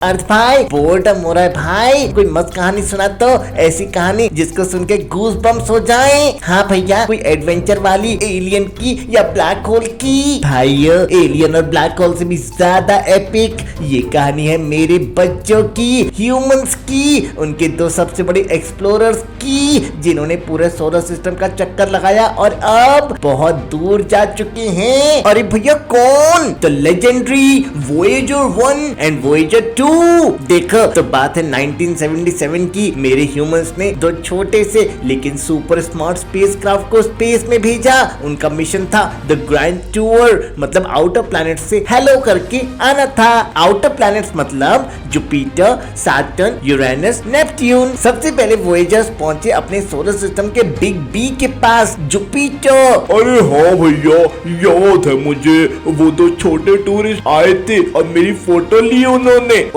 अर्थ भाई बोर्डम हो रहा है भाई, कोई मस्त कहानी सुना तो, ऐसी कहानी जिसको सुन के गूज बम्स हो जाए। हाँ भैया, कोई एडवेंचर वाली, एलियन की या ब्लैक होल की। भाइयों, एलियन और ब्लैक होल से भी ज्यादा एपिक ये कहानी है मेरे बच्चों की, ह्यूमंस की, उनके दो सबसे बड़े एक्सप्लोरर्स की, जिन्होंने पूरे सोलर सिस्टम का चक्कर लगाया और अब बहुत दूर जा चुके हैं। अरे भैया कौन? The legendary Voyager 1 and Voyager 2। देखो तो बात है 1977 की। मेरे ह्यूमंस ने दो छोटे से लेकिन सुपर स्मार्ट स्पेसक्राफ्ट को स्पेस में भेजा। उनका मिशन था द ग्रैंड टूर, मतलब आउटर प्लैनेट से हेलो करके आना था। आउटर प्लैनेट्स मतलब जुपिटर, सैटर्न, यूरेनस, नेपट्यून। सबसे पहले वोयेजर्स पहुंचे अपने सोलर सिस्टम के बिग बी के पास, जुपिटर। अरे हाँ भैया, याद है मुझे, वो दो छोटे टूरिस्ट आए थे और मेरी फोटो ली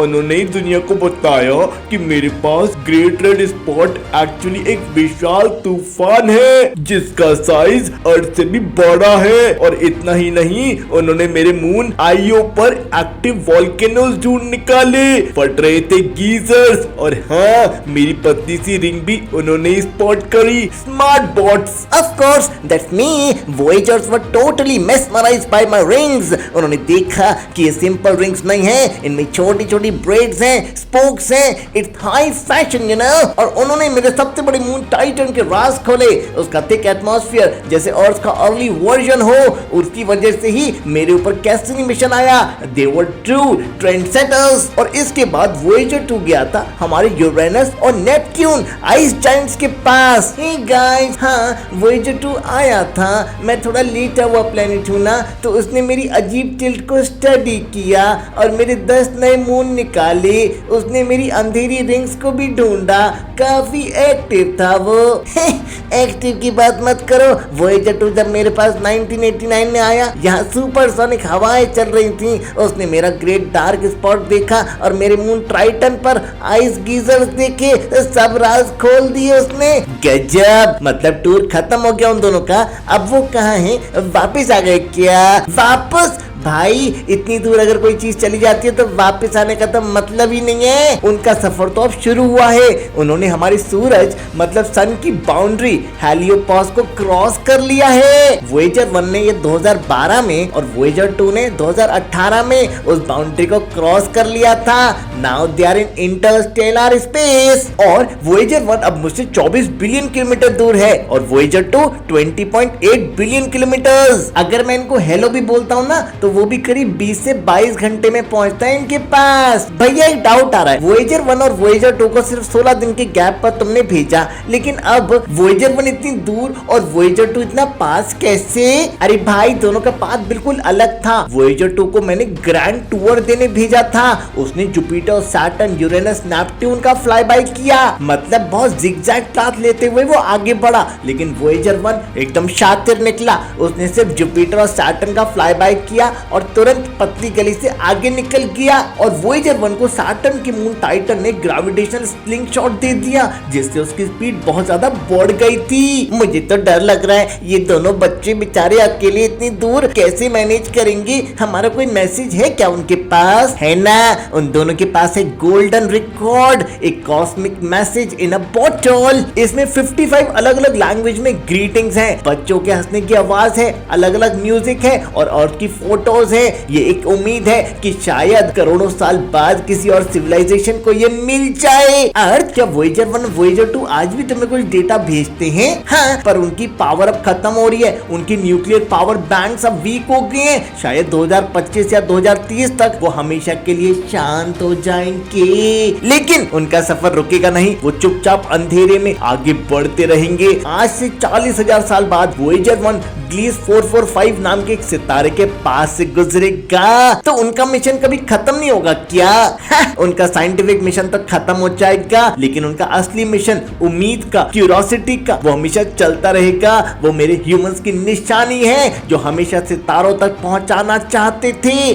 उन्होंने ही दुनिया को बताया कि मेरे पास ग्रेट रेड स्पॉट एक्चुअली एक विशाल तूफान है जिसका साइज अर्थ से भी बड़ा है। और इतना ही नहीं, उन्होंने मेरे मून आईओ पर एक्टिव वॉल्केनोज ढूंढ निकाले, फट रहे थे गीजर्स। और हाँ, मेरी पतली सी रिंग भी उन्होंने स्पॉट करी। Smart bots. Of course, that's me. Voyagers were totally mesmerized by my rings. उन्होंने देखा कि ये सिंपल रिंग्स नहीं है, इनमें छोटी छोटी ब्रेड्स हैं, स्पोक्स हैं, it's high fashion you know. और उन्होंने मेरे सबसे बड़े मून टाइटन के राज खोले। उसका थिक एटमॉस्फेयर जैसे अर्थ का अर्ली वर्जन हो, उसकी वजह से ही मेरे ऊपर कैसिनी मिशन आया। They were true trendsetters। और इसके बाद वोयेजर 2 गया था हमारे यूरेनस और नेपट्यून आइस जायंट्स के पास। Hey guys, हाँ वोयेजर 2 आया था, मैं थोड़ा लेट हुआ प्लेनेट हूँ ना, तो उसने मेरी अजीब टिल्ट को स्टडी किया और मेरे 10 नए मून निकाले। उसने मेरी अंधेरी रिंग्स को भी ढूंढा, काफी एक्टिव था वो। एक्टिव की बात मत करो, वोयेजर 2 जब मेरे पास 1989 में आया, यहाँ सुपरसोनिक हवाएं चल रही थी, उसने मेरा ग्रेट डार्क स्पॉट देखा और मेरे मून ट्राइटन पर आइस गीजर्स देखे, सब राज खोल दिए उसने। गजब, मतलब टूर खत्म हो गया उन दोनों का। अब वो कहाँ हैं? वापस आ गए क्या? वापस? भाई इतनी दूर अगर कोई चीज चली जाती है तो वापस आने का तो मतलब ही नहीं है। उनका सफर तो अब शुरू हुआ है। उन्होंने हमारे सूरज मतलब सन की बाउंड्री हेलियोपॉस को क्रॉस कर लिया है। वोयेजर 1 ने ये 2012 में और वोयेजर 2 ने 2018 में उस बाउंड्री को क्रॉस कर लिया था। Now they are in interstellar space. और वोयेजर 1 अब मुझसे 24 बिलियन किलोमीटर दूर है और वोयेजर 2 20.8 बिलियन किलोमीटर। अगर मैं इनको हेलो भी बोलता हूँ ना, तो वो भी करीब 20 से 22 घंटे में पहुंचता है इनके पास। भैया एक डाउट आ रहा है, वोयेजर 1 और वोयेजर 2 को सिर्फ 16 दिन के गैप पर तुमने भेजा, लेकिन अब वोयेजर 1 इतनी दूर और वोयेजर 2 इतना पास कैसे? अरे भाई दोनों का पाथ बिल्कुल अलग था। वोयेजर 2 को मैंने ग्रैंड टूर देने भेजा था, उसने जुपिटर, सैटर्न, यूरेनस, नेपट्यून का फ्लाई बाय किया, मतलब बहुत जिगजैग पाथ लेते हुए वो आगे बढ़ा। लेकिन वोयेजर 1 एकदम शातिर निकला, उसने सिर्फ जुपिटर और सैटर्न का फ्लाई बाय किया और तुरंत पतली गली से आगे निकल गया। और वोयेजर 1 को सैटर्न के मून टाइटन ने ग्रेविटेशनल स्लिंग शॉट दे दिया, जिससे उसकी स्पीड बहुत ज्यादा बढ़ गई थी। मुझे तो डर लग रहा है, ये दोनों बच्चे बेचारे अकेले इतनी दूर कैसे मैनेज करेंगे? हमारा कोई मैसेज है क्या उनके पास? है ना, उन दोनों के पास है गोल्डन रिकॉर्ड, एक कॉस्मिक मैसेज इन अ बॉटल। इसमें 55 अलग अलग लैंग्वेज में ग्रीटिंग्स हैं, बच्चों के हंसने की आवाज है, अलग अलग म्यूजिक है और अर्थ की फोटोज है। ये एक उम्मीद है कि शायद करोड़ों साल बाद किसी और सिविलाइजेशन को ये मिल जाए। अर्थ क्या वोयेजर 1 वोयेजर 2 आज भी तुम्हें कुछ डेटा भेजते हैं? हाँ, पर उनकी पावर अब खत्म हो रही है, उनकी न्यूक्लियर पावर बैंक्स अब वीक हो गए हैं। शायद 2025 या 2030 तक वो हमेशा के लिए शांत हो जाएंगे, लेकिन उनका सफर रुकेगा नहीं, वो चुपचाप अंधेरे में आगे बढ़ते रहेंगे। आज से 40,000 साल बाद वोयेजर 1 ग्लीस 445 नाम के एक सितारे के पास से गुजरेगा, तो उनका मिशन कभी खत्म नहीं होगा क्या? उनका साइंटिफिक मिशन तो खत्म हो जाएगा, लेकिन उनका असली मिशन उम्मीद का, क्यूरियोसिटी का, वो हमेशा चलता रहेगा। वो मेरे ह्यूमंस की निशानी है जो हमेशा सितारों तक पहुंचाना चाहते थे।